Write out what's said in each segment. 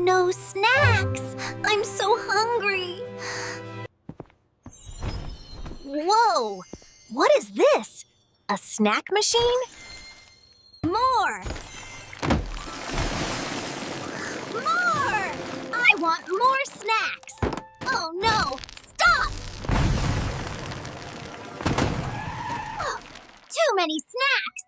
no snacks! I'm so hungry! Whoa! What is this? A snack machine? More! More! I want more snacks! Oh no! Stop! Too many snacks!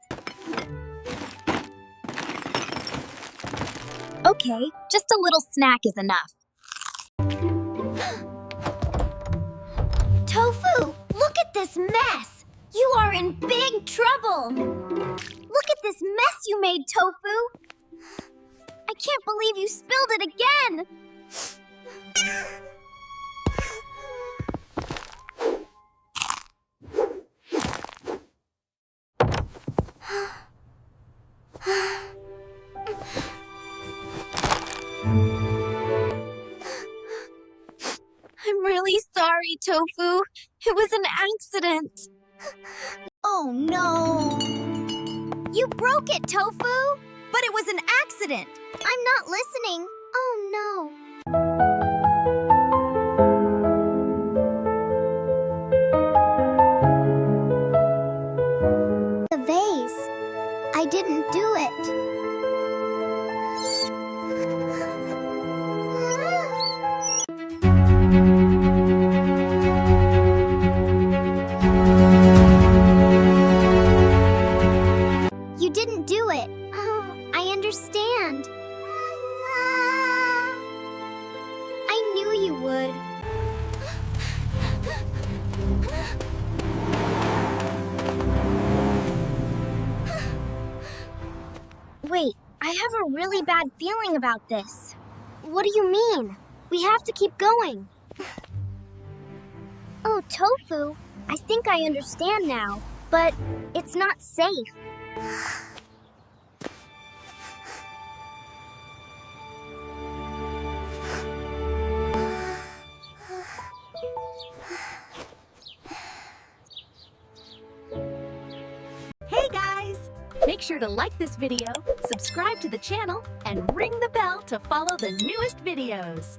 Okay, just a little snack is enough. Tofu, look at this mess! You are in big trouble! Look at this mess you made, Tofu! I can't believe you spilled it again! I'm really sorry, Tofu. It was an accident. Oh, no. You broke it, Tofu. But it was an accident. I'm not listening. Oh, no. The vase. I didn't do it. You didn't do it. Oh, I understand. I knew you would. Wait, I have a really bad feeling about this. What do you mean? We have to keep going. Oh, Tofu, I think I understand now, but it's not safe. Hey guys! Make sure to like this video, subscribe to the channel, and ring the bell to follow the newest videos.